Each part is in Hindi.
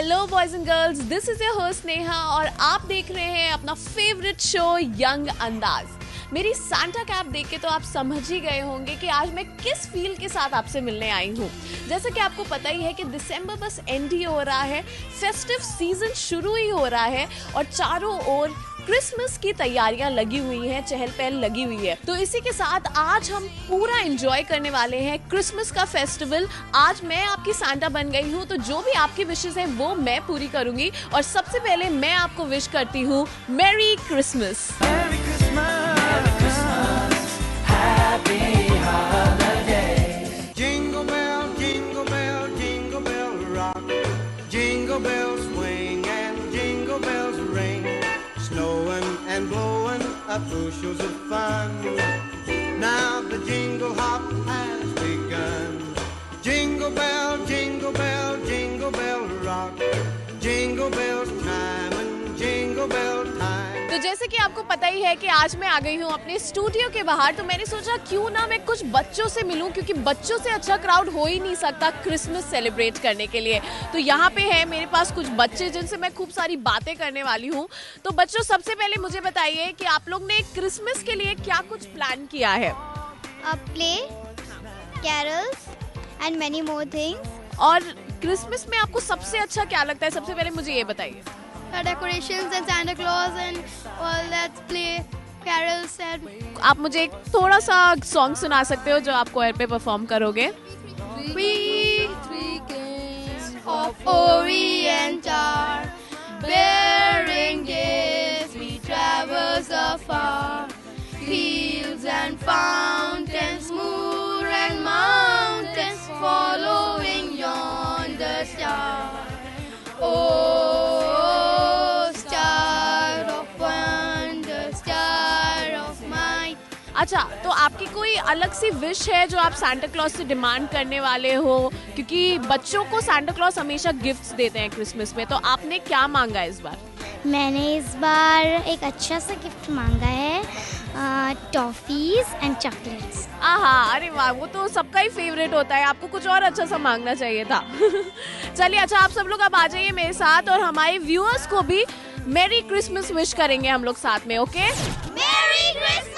Hello boys and girls, this is your host Neha और आप देख रहे हैं अपना फेवरेट शो यंग अंदाज। मेरी सांता कैप देख के तो आप समझ ही गए होंगे कि आज मैं किस फील के साथ आपसे मिलने आई हूँ। जैसा कि आपको पता ही है कि दिसंबर बस एंड ही हो रहा है, फेस्टिव सीजन शुरू ही हो रहा है और चारों ओर क्रिसमस की तैयारियां लगी हुई हैं, चहल पहल लगी हुई है। तो इसी के साथ आज हम पूरा एंजॉय करने वाले हैं क्रिसमस का फेस्टिवल। आज मैं आपकी सांता बन गई हूँ, तो जो भी आपकी विशेस है वो मैं पूरी करूंगी। और सबसे पहले मैं आपको विश करती हूँ merry Christmas. And blowing up bushels of fun. Now the jingle hop has begun. Jingle bell, jingle bell, jingle bell rock. Jingle bells chime and jingle bell time. तो जैसे कि आपको पता ही है कि आज मैं आ गई हूँ अपने स्टूडियो के बाहर, तो मैंने सोचा क्यों ना मैं कुछ बच्चों से मिलूं, क्योंकि बच्चों से अच्छा क्राउड हो ही नहीं सकता क्रिसमस सेलिब्रेट करने के लिए। तो यहाँ पे है मेरे पास कुछ बच्चे जिनसे मैं खूब सारी बातें करने वाली हूँ। तो बच्चों, सबसे पहले मुझे बताइए कि आप लोग ने क्रिसमस के लिए क्या कुछ प्लान किया है? Play, carols and many more things. और क्रिसमस में आपको सबसे अच्छा क्या लगता है? सबसे पहले मुझे ये बताइए। Decorations and Santa Claus and all that, play, carols and... आप मुझे एक थोड़ा सा सॉन्ग सुना सकते हो जो आप कोयर पे परफॉर्म करोगे? We three kings of Orient are bearing gifts, we travels afar, fields and fountains, moor and mountains, following yonder star. Oh, अच्छा, तो आपकी कोई अलग सी विश है जो आप सांता क्लॉज से डिमांड करने वाले हो? क्योंकि बच्चों को सांता क्लॉज हमेशा गिफ्ट्स देते हैं क्रिसमस में, तो आपने क्या मांगा इस बार? मैंने इस बार एक अच्छा सा गिफ्ट मांगा है, टॉफीज एंड चॉकलेट्स। अरे वाह, वो तो सबका ही फेवरेट होता है। आपको कुछ और अच्छा सा मांगना चाहिए था। चलिए, अच्छा, आप सब लोग अब आ जाइए मेरे साथ और हमारे व्यूअर्स को भी मैरी क्रिसमस विश करेंगे हम लोग साथ में। Okay, merry Christmas.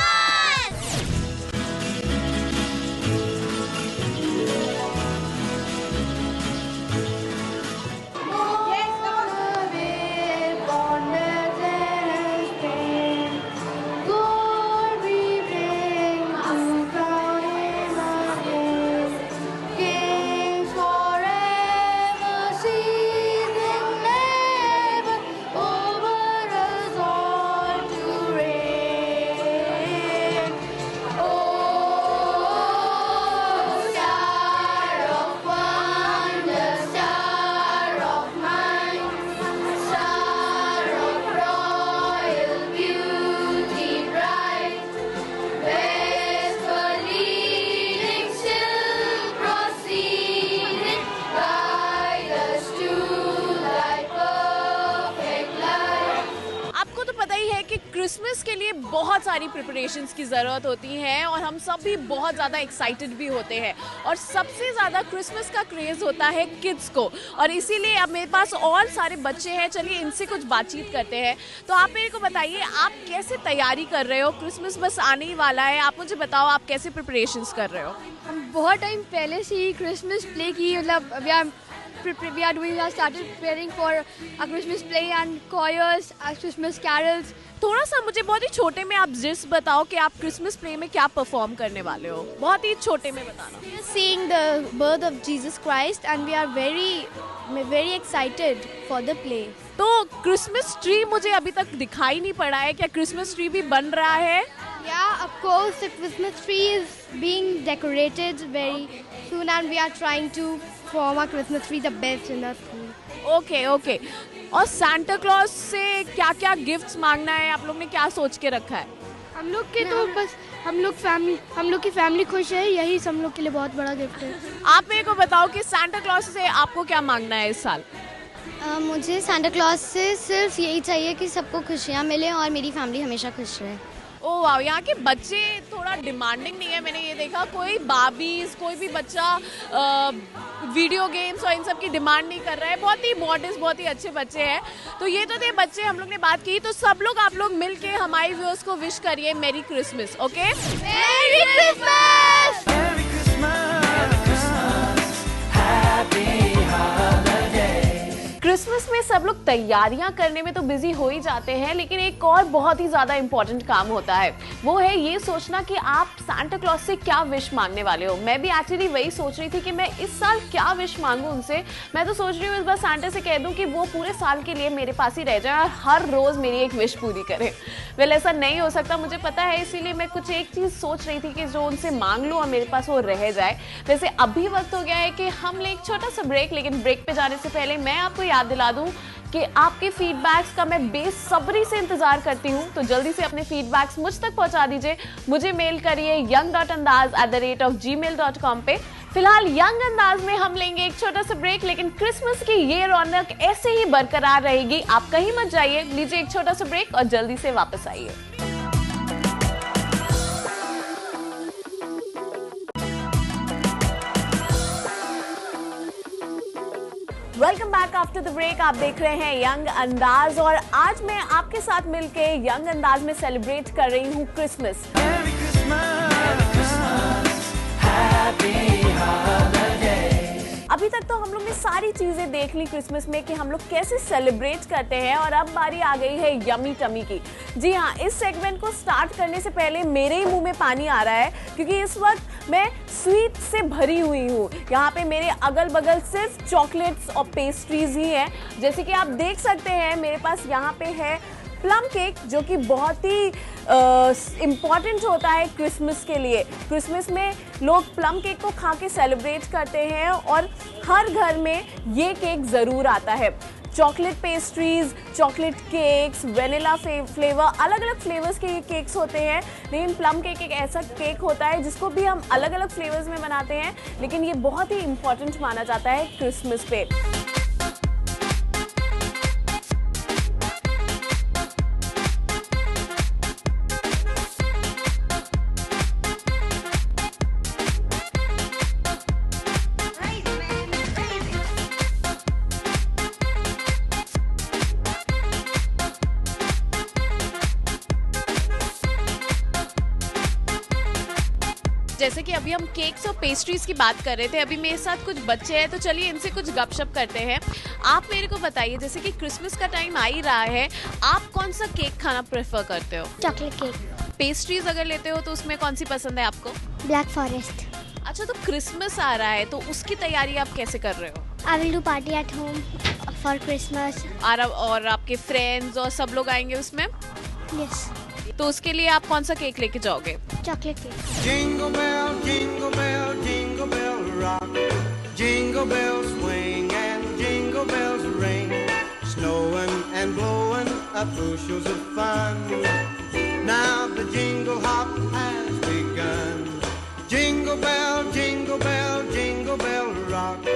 क्रिसमस के लिए बहुत सारी प्रिपरेशंस की ज़रूरत होती है और हम सब भी बहुत ज़्यादा एक्साइटेड भी होते हैं। और सबसे ज़्यादा क्रिसमस का क्रेज़ होता है किड्स को, और इसीलिए अब मेरे पास और सारे बच्चे हैं। चलिए इनसे कुछ बातचीत करते हैं। तो आप मेरे को बताइए, आप कैसे तैयारी कर रहे हो? क्रिसमस बस आने ही वाला है, आप मुझे बताओ आप कैसे प्रिपरेशंस कर रहे हो? हम बहुत टाइम पहले से ही क्रिसमस प्ले की, मतलब we are started preparing for a Christmas play and choirs, Christmas carols. थोड़ा सा मुझे बहुत ही छोटे में आप जिस बताओ कि आप क्रिसमस प्ले में क्या परफॉर्म करने वाले हो, बहुत ही छोटे में बताना। We are seeing the birth of Jesus Christ and we are very excited for the play. तो क्रिसमस ट्री मुझे अभी तक दिखाई नहीं पड़ा है, क्या क्रिसमस ट्री भी बन रहा है? Yeah, of course, the Christmas tree is being decorated very soon and we are trying to form a Christmas tree the best in the school. Okay. और सांता क्लॉज से क्या क्या गिफ्ट्स मांगना है, आप लोग ने क्या सोच के रखा है? हम लोग के तो बस हम लोग की फैमिली खुश है, यही हम लोग के लिए बहुत बड़ा गिफ्ट है। आप मेरे को बताओ कि सांता क्लॉज से आपको क्या मांगना है इस साल? मुझे सांता क्लॉज से सिर्फ यही चाहिए कि सबको खुशियाँ मिलें और मेरी फैमिली हमेशा खुश रहे। ओ वाह, यहाँ के बच्चे थोड़ा डिमांडिंग नहीं है, मैंने ये देखा। कोई बाबीज, कोई भी बच्चा वीडियो गेम्स और इन सब की डिमांड नहीं कर रहा है। बहुत ही मॉडर्न, बहुत ही अच्छे बच्चे हैं। तो ये तो थे बच्चे, हम लोग ने बात की। तो सब लोग, आप लोग मिल के हमारे व्यूअर्स को विश करिए मेरी क्रिसमस। ओके, मेरी क्रिसमस। क्रिसमस में सब लोग तैयारियां करने में तो बिजी हो ही जाते हैं, लेकिन एक और बहुत ही ज्यादा इंपॉर्टेंट काम होता है, वो है ये सोचना कि आप सांता क्लॉज से क्या विश मांगने वाले हो। मैं भी एक्चुअली वही सोच रही थी कि मैं इस साल क्या विश मांगूं उनसे। मैं तो सोच रही हूँ इस बार सांता से कह दूं कि वो पूरे साल के लिए मेरे पास ही रह जाए और हर रोज मेरी एक विश पूरी करे। वेल, ऐसा नहीं हो सकता, मुझे पता है, इसीलिए मैं कुछ एक चीज सोच रही थी कि जो उनसे मांग लूं और मेरे पास वो रह जाए। वैसे अभी वक्त हो गया है कि हम ले एक छोटा सा ब्रेक, लेकिन ब्रेक पे जाने से पहले मैं आपको याद दिला दूं कि आपके फीडबैक्स का मैं बेसब्री से इंतजार करती हूं। तो जल्दी से अपने फीडबैक्स मुझ तक पहुंचा दीजिए। मुझे मेल करिए young.andaz@gmail.com पे। फिलहाल यंग अंदाज में हम लेंगे एक छोटा सा ब्रेक, लेकिन क्रिसमस की ये रौनक ऐसे ही बरकरार रहेगी। आप कहीं मत जाइए, लीजिए एक छोटा सा ब्रेक और जल्दी से वापस आइए। Welcome back after the break. आप देख रहे हैं यंग अंदाज और आज मैं आपके साथ मिलके यंग अंदाज में सेलिब्रेट कर रही हूँ क्रिसमस। अभी तक तो हम लोग ने सारी चीजें देख ली क्रिसमस में कि हम लोग कैसे सेलिब्रेट करते हैं, और अब बारी आ गई है यमी टमी की। जी हाँ, इस सेगमेंट को स्टार्ट करने से पहले मेरे ही मुंह में पानी आ रहा है, क्योंकि इस वक्त मैं स्वीट से भरी हुई हूँ। यहाँ पे मेरे अगल बगल सिर्फ चॉकलेट्स और पेस्ट्रीज ही हैं। जैसे कि आप देख सकते हैं, मेरे पास यहाँ पे है प्लम केक, जो कि बहुत ही इम्पॉर्टेंट होता है क्रिसमस के लिए। क्रिसमस में लोग प्लम केक को खा के सेलिब्रेट करते हैं और हर घर में ये केक ज़रूर आता है। Chocolate pastries, chocolate cakes, vanilla flavour, अलग अलग फ्लेवर्स के ये केक्स होते हैं। लेकिन प्लम केक एक ऐसा केक होता है जिसको भी हम अलग अलग फ्लेवर्स में बनाते हैं, लेकिन ये बहुत ही इम्पॉर्टेंट माना जाता है क्रिसमस पे। जैसे कि अभी हम केक्स और पेस्ट्रीज की बात कर रहे थे, अभी मेरे साथ कुछ बच्चे हैं, तो चलिए इनसे कुछ गपशप करते हैं। आप मेरे को बताइए, जैसे कि क्रिसमस का टाइम आ ही रहा है, आप कौन सा केक खाना प्रेफर करते हो? Chocolate cake. पेस्ट्रीज अगर लेते हो तो उसमें कौन सी पसंद है आपको? Black forest. अच्छा, तो क्रिसमस आ रहा है तो उसकी तैयारी आप कैसे कर रहे हो? I will do party at home for Christmas. और आपके फ्रेंड्स और सब लोग आएंगे उसमें? यस। तो उसके लिए आप कौन सा केक लेके जाओगे? Chocolate cake. Jingle bell, jingle bell, jingle bell rock. Jingle bells swing and jingle bells ring. Snowing and blowing up bushels of fun. Now the jingle hop has begun. Jingle bell, jingle bell, jingle bell rock.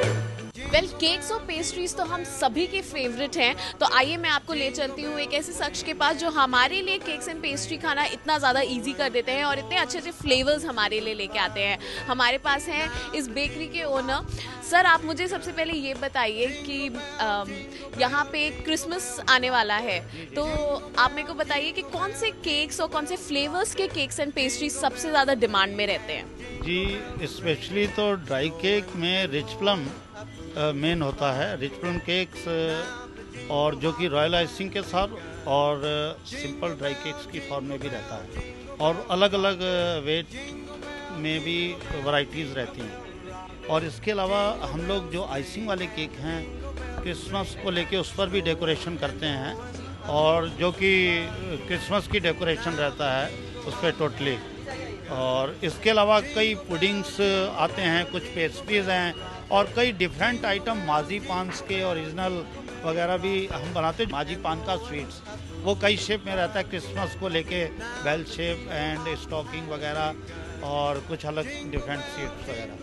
Well, cakes और पेस्ट्रीज तो हम सभी के फेवरेट हैं। तो आइए मैं आपको ले चलती हूँ एक ऐसे शख्स के पास जो हमारे लिए केक्स एंड पेस्ट्री खाना इतना ज़्यादा इजी कर देते हैं और इतने अच्छे अच्छे फ्लेवर्स हमारे लिए लेके आते हैं। हमारे पास हैं इस बेकरी के ओनर। सर, आप मुझे सबसे पहले ये बताइए कि यहाँ पे क्रिसमस आने वाला है, तो आप मेरे को बताइए कि कौन से केक्स और कौन से फ्लेवर्स के केक्स एंड पेस्ट्री सबसे ज़्यादा डिमांड में रहते हैं? जी, स्पेशली तो ड्राई केक में रिच प्लम मेन होता है। रिच प्लम केक्स और जो कि रॉयल आइसिंग के साथ और सिंपल ड्राई केक्स की फॉर्म में भी रहता है, और अलग अलग वेट में भी वैरायटीज़ रहती हैं। और इसके अलावा हम लोग जो आइसिंग वाले केक हैं क्रिसमस को लेके उस पर भी डेकोरेशन करते हैं, और जो कि क्रिसमस की डेकोरेशन रहता है उस पर टोटली। और इसके अलावा कई पुडिंग्स आते हैं, कुछ पेस्ट्रीज हैं और कई डिफरेंट आइटम माजी पान्स के ओरिजिनल वगैरह भी हम बनाते हैं। माजी पान का स्वीट्स वो कई शेप में रहता है, क्रिसमस को लेके बेल शेप एंड स्टॉकिंग वगैरह और कुछ अलग डिफरेंट स्वीट्स वगैरह।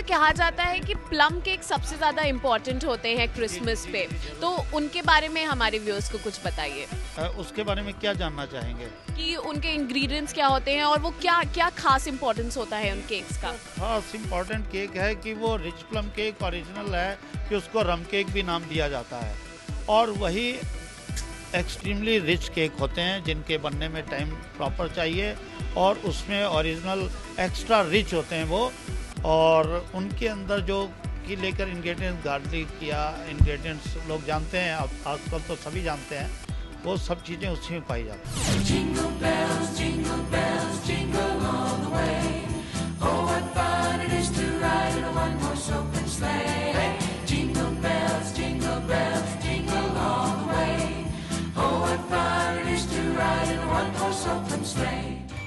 ऐसा कहा जाता है कि प्लम केक सबसे ज़्यादा इम्पोर्टेंट होते हैं क्रिसमस पे, तो उनके बारे में हमारे व्यूअर्स को कुछ बताइए। उसके बारे में क्या जानना चाहेंगे? कि उनके इंग्रेडिएंट्स क्या होते हैं और वो क्या क्या खास इम्पोर्टेंस होता है उन केक्स का। खास इम्पोर्टेंट केक है कि वो रिच प्लम केक ओरिजिनल है कि उसको रम केक भी नाम दिया जाता है, और वही एक्सट्रीमली रिच केक होते हैं जिनके बनने में टाइम प्रॉपर चाहिए और उसमें ओरिजिनल एक्स्ट्रा रिच होते हैं वो, और उनके अंदर जो की लेकर इंग्रेडिएंट्स गार्लिक या इंग्रेडिएंट्स लोग जानते हैं, अब आजकल तो सभी जानते हैं, वो सब चीज़ें उसी में पाई जाती हैं।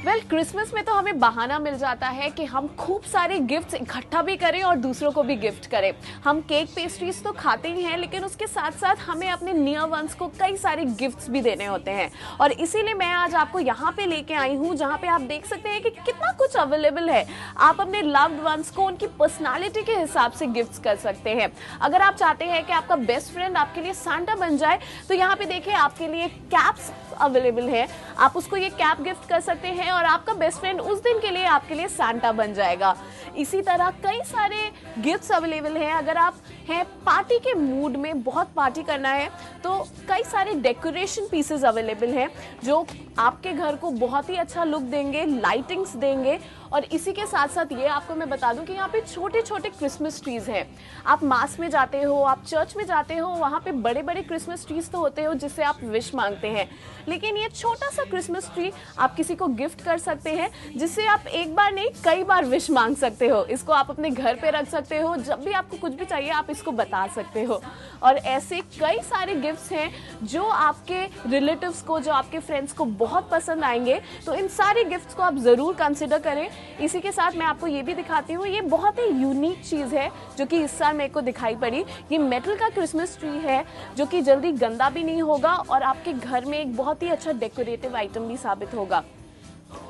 वेल, क्रिसमस में तो हमें बहाना मिल जाता है कि हम खूब सारे गिफ्ट्स इकट्ठा भी करें और दूसरों को भी गिफ्ट करें। हम केक पेस्ट्रीज तो खाते ही हैं, लेकिन उसके साथ साथ हमें अपने नियर वंस को कई सारे गिफ्ट्स भी देने होते हैं, और इसीलिए मैं आज आपको यहाँ पे लेके आई हूँ जहाँ पे आप देख सकते हैं कि कितना कुछ अवेलेबल है। आप अपने लव्ड वंस को उनकी पर्सनालिटी के हिसाब से गिफ्ट्स कर सकते हैं। अगर आप चाहते हैं कि आपका बेस्ट फ्रेंड आपके लिए सांता बन जाए, तो यहाँ पे देखिए आपके लिए कैप्स अवेलेबल है। आप उसको ये कैप गिफ्ट कर सकते हैं और आपका बेस्ट फ्रेंड उस दिन के लिए आपके लिए सांता बन जाएगा। इसी तरह कई सारे गिफ्ट्स अवेलेबल हैं। अगर आप हैं पार्टी के मूड में, बहुत पार्टी करना है, तो कई सारे डेकोरेशन पीसेस अवेलेबल हैं जो आपके घर को बहुत ही अच्छा लुक देंगे, लाइटिंग्स देंगे। और इसी के साथ साथ ये आपको मैं बता दूं कि यहाँ पे छोटे छोटे क्रिसमस ट्रीज हैं। आप मास में जाते हो, आप चर्च में जाते हो, वहाँ पे बड़े बड़े क्रिसमस ट्रीज तो होते हो जिससे आप विश मांगते हैं, लेकिन ये छोटा सा क्रिसमस ट्री आप किसी को गिफ्ट कर सकते हैं, जिससे आप एक बार नहीं कई बार विश मांग सकते हो। इसको आप अपने घर पे रख सकते हो, जब भी आपको कुछ भी चाहिए आप इसको बता सकते हो। और ऐसे कई सारे गिफ्ट्स हैं जो आपके रिलेटिव्स को, जो आपके फ्रेंड्स को बहुत पसंद आएंगे, तो इन सारे गिफ्ट्स को आप ज़रूर कंसिडर करें। इसी के साथ मैं आपको ये भी दिखाती हूँ, ये बहुत ही यूनिक चीज़ है जो कि इस साल मेरे को दिखाई पड़ी। ये मेटल का क्रिसमस ट्री है जो कि जल्दी गंदा भी नहीं होगा और आपके घर में एक बहुत ही अच्छा डेकोरेटिव आइटम भी साबित होगा।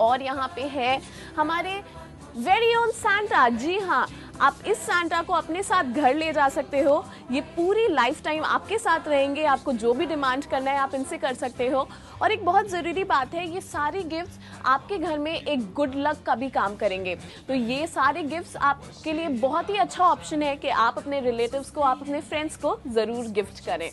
और यहाँ पे है हमारे वेरी ओन सांता। जी हाँ, आप इस सांता को अपने साथ घर ले जा सकते हो। ये पूरी लाइफ टाइम आपके साथ रहेंगे। आपको जो भी डिमांड करना है आप इनसे कर सकते हो। और एक बहुत ज़रूरी बात है, ये सारे गिफ्ट्स आपके घर में एक गुड लक का भी काम करेंगे। तो ये सारे गिफ्ट्स आपके लिए बहुत ही अच्छा ऑप्शन है कि आप अपने रिलेटिव्स को, आप अपने फ्रेंड्स को ज़रूर गिफ्ट करें।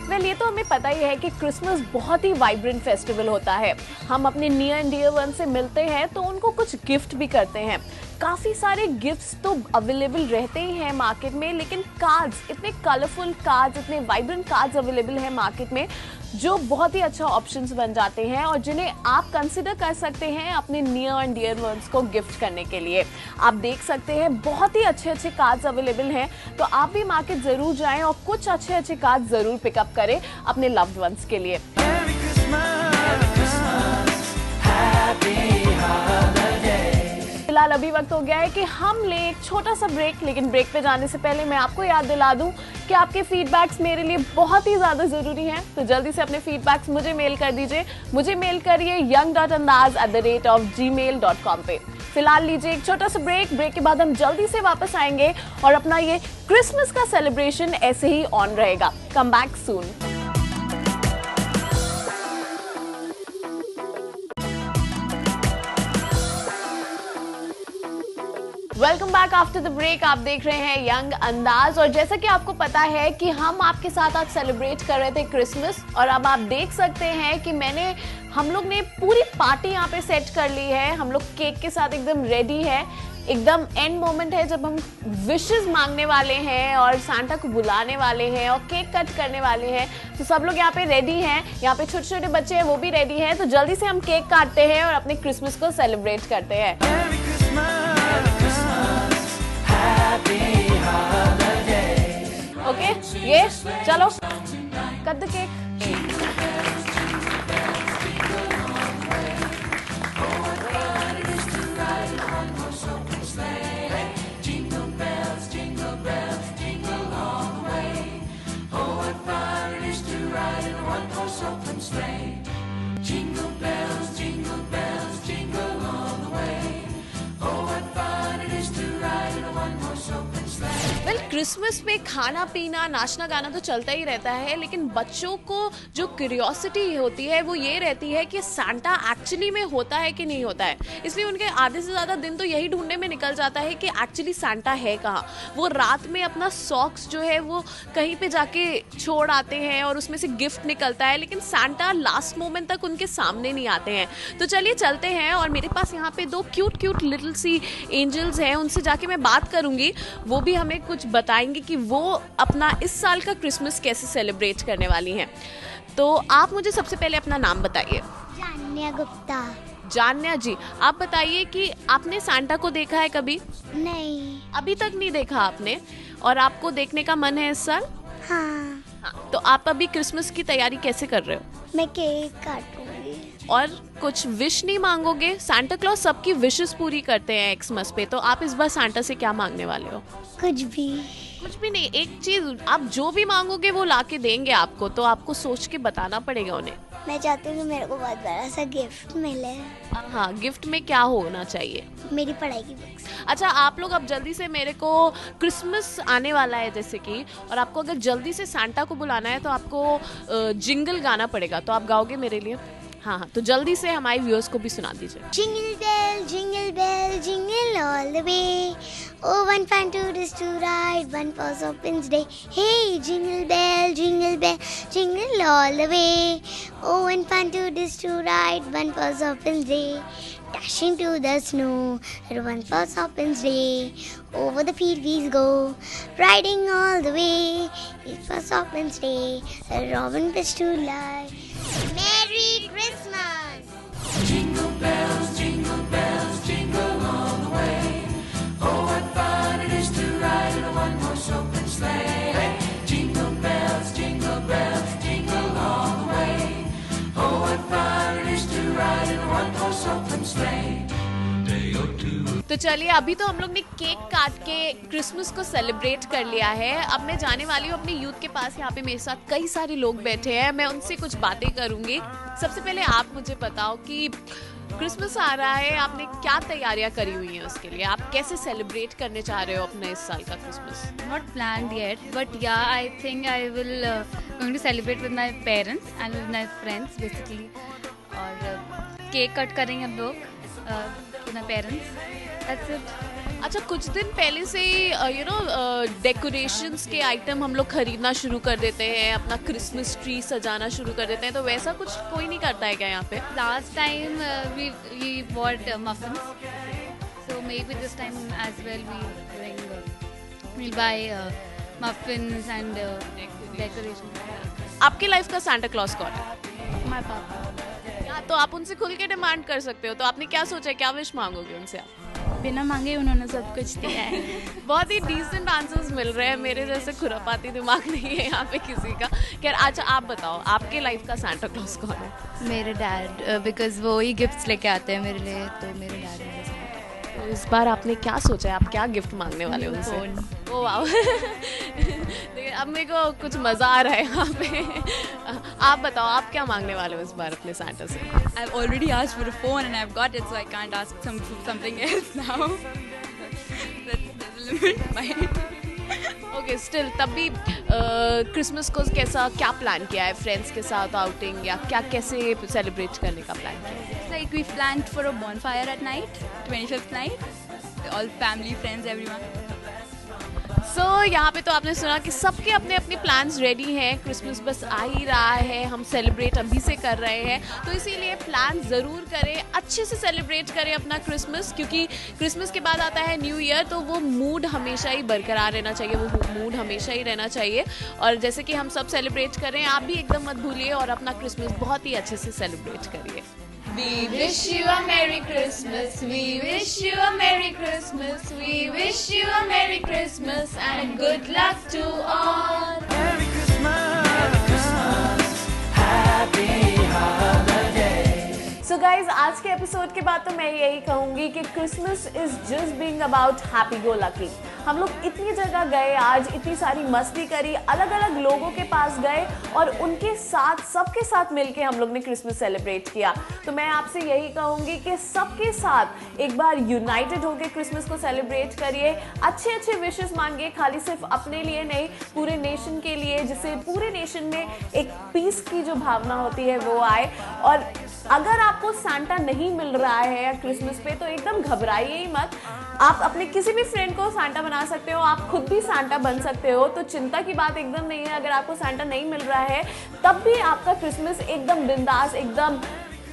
वेल, ये तो हमें पता ही है कि क्रिसमस बहुत ही वाइब्रेंट फेस्टिवल होता है। हम अपने नियर एंड डियर वन से मिलते हैं तो उनको कुछ गिफ्ट भी करते हैं। काफ़ी सारे गिफ्ट्स तो अवेलेबल रहते ही हैं मार्केट में, लेकिन कार्ड्स, इतने कलरफुल कार्ड्स, इतने वाइब्रेंट कार्ड्स अवेलेबल हैं मार्केट में जो बहुत ही अच्छा ऑप्शंस बन जाते हैं और जिन्हें आप कंसिडर कर सकते हैं अपने नियर एंड डियर वंस को गिफ्ट करने के लिए। आप देख सकते हैं बहुत ही अच्छे अच्छे कार्ड्स अवेलेबल हैं, तो आप भी मार्केट ज़रूर जाएं और कुछ अच्छे अच्छे कार्ड्स ज़रूर पिकअप करें अपने लव्ड वंस के लिए। फिलहाल अभी वक्त हो गया है कि हम ले एक छोटा सा ब्रेक, लेकिन ब्रेक पे जाने से पहले मैं आपको याद दिला दूं कि आपके फीडबैक्स मेरे लिए बहुत ही ज़्यादा ज़रूरी हैं। तो जल्दी से अपने फीडबैक्स मुझे मेल कर दीजिए। मुझे मेल करिए young.andaz@gmail.com पे। फिलहाल लीजिए एक छोटा सा ब्रेक। ब्रेक के बाद हम जल्दी से वापस आएंगे और अपना ये क्रिसमस का सेलिब्रेशन ऐसे ही ऑन रहेगा। Come back soon. Welcome back after the break. आप देख रहे हैं यंग अंदाज, और जैसा कि आपको पता है कि हम आपके साथ आज सेलिब्रेट कर रहे थे क्रिसमस, और अब आप देख सकते हैं कि हम लोग ने पूरी पार्टी यहाँ पे सेट कर ली है। हम लोग केक के साथ एकदम रेडी है। एकदम एंड मोमेंट है जब हम विशेस मांगने वाले हैं और सांता को बुलाने वाले हैं और केक कट करने वाले हैं। तो सब लोग यहाँ पे रेडी हैं। यहाँ पे छोटे छोटे बच्चे हैं, वो भी रेडी हैं। तो जल्दी से हम केक काटते हैं और अपने क्रिसमस को सेलिब्रेट करते हैं। ओके, ये चलो cut the cake. Jingle Christmas में खाना पीना नाचना गाना तो चलता ही रहता है, लेकिन बच्चों को जो क्यूरियोसिटी होती है वो ये रहती है कि सांता एक्चुअली में होता है कि नहीं होता है। इसलिए उनके आधे से ज़्यादा दिन तो यही ढूंढने में निकल जाता है कि एक्चुअली सांता है कहाँ। वो रात में अपना सॉक्स जो है वो कहीं पे जाके छोड़ आते हैं और उसमें से गिफ्ट निकलता है, लेकिन सांता लास्ट मोमेंट तक उनके सामने नहीं आते हैं। तो चलिए चलते हैं, और मेरे पास यहाँ पे 2 क्यूट लिटिल सी एंजल्स हैं, उनसे जाके मैं बात करूँगी। वो भी हमें कुछ बताएंगे कि वो अपना इस साल का क्रिसमस कैसे सेलिब्रेट करने वाली हैं। तो आप मुझे सबसे पहले अपना नाम बताइए। जान्या गुप्ता। जान्या जी, आप बताइए कि आपने सांता को देखा है कभी? नहीं। अभी तक नहीं देखा आपने, और आपको देखने का मन है इस साल? हाँ। तो आप अभी क्रिसमस की तैयारी कैसे कर रहे हो? मैं केक काटूंगी। और कुछ विश नहीं मांगोगे? सांता क्लॉज सबकी विशेस पूरी करते हैं एक्समस पे, तो आप इस बार सांता से क्या मांगने वाले हो? कुछ भी नहीं, एक चीज, आप जो भी मांगोगे वो लाके देंगे आपको, तो आपको सोच के बताना पड़ेगा उन्हें। मैं चाहती हूँ कि मेरे को बहुत बड़ा सा गिफ्ट मिले। हाँ, गिफ्ट में क्या होना चाहिए? मेरी पढ़ाई की बुक्स। अच्छा, आप लोग अब जल्दी से, मेरे को क्रिसमस आने वाला है जैसे कि, और आपको अगर जल्दी से सांता को बुलाना है तो आपको जिंगल गाना पड़ेगा, तो आप गाओगे मेरे लिए? हाँ, तो जल्दी से हमारे व्यूअर्स को भी सुना दीजिए। Jingle bell, jingle all the way. Oh, one fun to this to ride, one for Opens Day. Hey, jingle bell, jingle all the way. Oh, one fun to this to ride, one for Opens Day. Dashing to the snow, one for Opens Day. Over the field we go, riding all the way. It was Opens Day, a robin pitched to lie. Merry Christmas! Jingle bells, jingle all the way. Oh, what fun it is to ride in a one-horse open sleigh. Jingle bells, jingle all the way. Oh, what fun it is to ride in a one-horse open sleigh. Day or two. तो चलिए, अभी तो हम लोग ने केक काट के क्रिसमस को सेलिब्रेट कर लिया है। अब मैं जाने वाली हूँ अपने यूथ के पास। यहाँ पे मेरे साथ कई सारे लोग बैठे हैं, मैं उनसे कुछ बातें करूंगी। सबसे पहले आप मुझे बताओ कि क्रिसमस आ रहा है, आपने क्या तैयारियां करी हुई हैं उसके लिए? आप कैसे सेलिब्रेट करने चाह रहे हो अपने इस साल का Christmas? Not planned yet, but yeah, I think I will going to celebrate with my parents and with my friends basically. और केक कट करेंगे हम लोग with my parents. That's it. अच्छा, कुछ दिन पहले से ही डेकोरेशंस के आइटम हम लोग खरीदना शुरू कर देते हैं, अपना क्रिसमस ट्री सजाना शुरू कर देते हैं, तो वैसा कुछ कोई नहीं करता है क्या यहाँ पे? Last time we bought muffins, so maybe this time as well we'll buy muffins and decorations. आपके लाइफ का सांता क्लॉज कौन है? My papa. तो आप उनसे खुल के डिमांड कर सकते हो। तो आपने क्या सोचा है, क्या विश मांगोगे उनसे आप? बिना मांगे उन्होंने सब कुछ दिया है। बहुत ही डिसेंट आंसर्स मिल रहे हैं, मेरे जैसे खुरापाती दिमाग नहीं है यहाँ पे किसी का। खैर, अच्छा आप बताओ, आपके लाइफ का सांता क्लॉज कौन है? मेरे डैड, बिकॉज वो ही गिफ्ट्स लेके आते हैं मेरे लिए, तो मेरे डैड मेरे साथ। तो इस बार आपने क्या सोचा है, आप क्या गिफ्ट मांगने वाले हो उनसे? Oh wow. देखिए, अब मेरे को कुछ मज़ा आ रहा है यहाँ पे। आप बताओ, आप क्या मांगने वाले हो इस बार अपने सांता से? I've already asked for a phone and I've got it, so I can't ask something else now. That's the limit. Okay, still तब भी क्रिसमस को कैसा, क्या प्लान किया है? फ्रेंड्स के साथ आउटिंग या क्या, कैसे सेलिब्रेट करने का प्लान किया है? It's like we planned for a bonfire at night, 25th night. All family, friends, everyone. सो यहाँ पे तो आपने सुना कि सबके अपने अपने प्लान्स रेडी हैं। क्रिसमस बस आ ही रहा है, हम सेलिब्रेट अभी से कर रहे हैं, तो इसीलिए प्लान ज़रूर करें, अच्छे से सेलिब्रेट करें अपना क्रिसमस, क्योंकि क्रिसमस के बाद आता है न्यू ईयर, तो वो मूड हमेशा ही बरकरार रहना चाहिए, वो मूड हमेशा ही रहना चाहिए। और जैसे कि हम सब सेलिब्रेट कर रहे हैं, आप भी एकदम मत भूलिए और अपना क्रिसमस बहुत ही अच्छे से सेलिब्रेट करिए। We wish you a Merry Christmas, we wish you a Merry Christmas, we wish you a Merry Christmas and good luck to all. Merry Christmas, Happy holidays. So guys, आज के एपिसोड के बाद तो मैं यही कहूँगी कि Christmas is just being about happy go lucky. हम लोग इतनी जगह गए, आज इतनी सारी मस्ती करी, अलग अलग लोगों के पास गए और उनके साथ सबके साथ मिलके हम लोग ने क्रिसमस सेलिब्रेट किया। तो मैं आपसे यही कहूँगी कि सबके साथ एक बार यूनाइटेड होकर क्रिसमस को सेलिब्रेट करिए, अच्छे अच्छे विशेस मांगिए, खाली सिर्फ अपने लिए नहीं, पूरे नेशन के लिए, जिससे पूरे नेशन में एक पीस की जो भावना होती है वो आए। और अगर आपको सांता नहीं मिल रहा है या क्रिसमस पे तो एकदम घबराइए ही मत, आप अपने किसी भी फ्रेंड को सांता बना सकते हो, आप खुद भी सांता बन सकते हो, तो चिंता की बात एकदम नहीं है। अगर आपको सांता नहीं मिल रहा है तब भी आपका क्रिसमस एकदम बिंदास, एकदम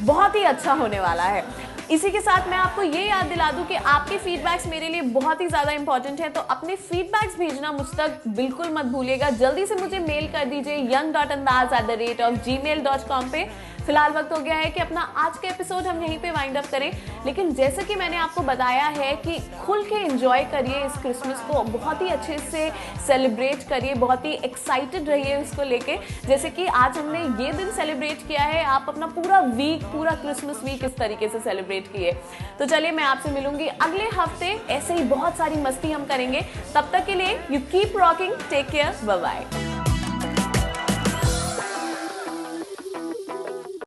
बहुत ही अच्छा होने वाला है। इसी के साथ मैं आपको ये याद दिला दूं कि आपके फीडबैक्स मेरे लिए बहुत ही ज़्यादा इंपॉर्टेंट है, तो अपने फीडबैक्स भेजना मुझ तक बिल्कुल मत भूलिएगा। जल्दी से मुझे मेल कर दीजिए young.andaz@gmail.com पे। फिलहाल वक्त हो गया है कि अपना आज का एपिसोड हम यहीं पे वाइंड अप करें, लेकिन जैसे कि मैंने आपको बताया है कि खुल के एंजॉय करिए इस क्रिसमस को, बहुत ही अच्छे से सेलिब्रेट करिए, बहुत ही एक्साइटेड रहिए उसको लेके। जैसे कि आज हमने ये दिन सेलिब्रेट किया है, आप अपना पूरा वीक, पूरा क्रिसमस वीक इस तरीके से सेलिब्रेट किए। तो चलिए मैं आपसे मिलूंगी अगले हफ्ते, ऐसे ही बहुत सारी मस्ती हम करेंगे। तब तक के लिए you keep rocking, take care, bye bye.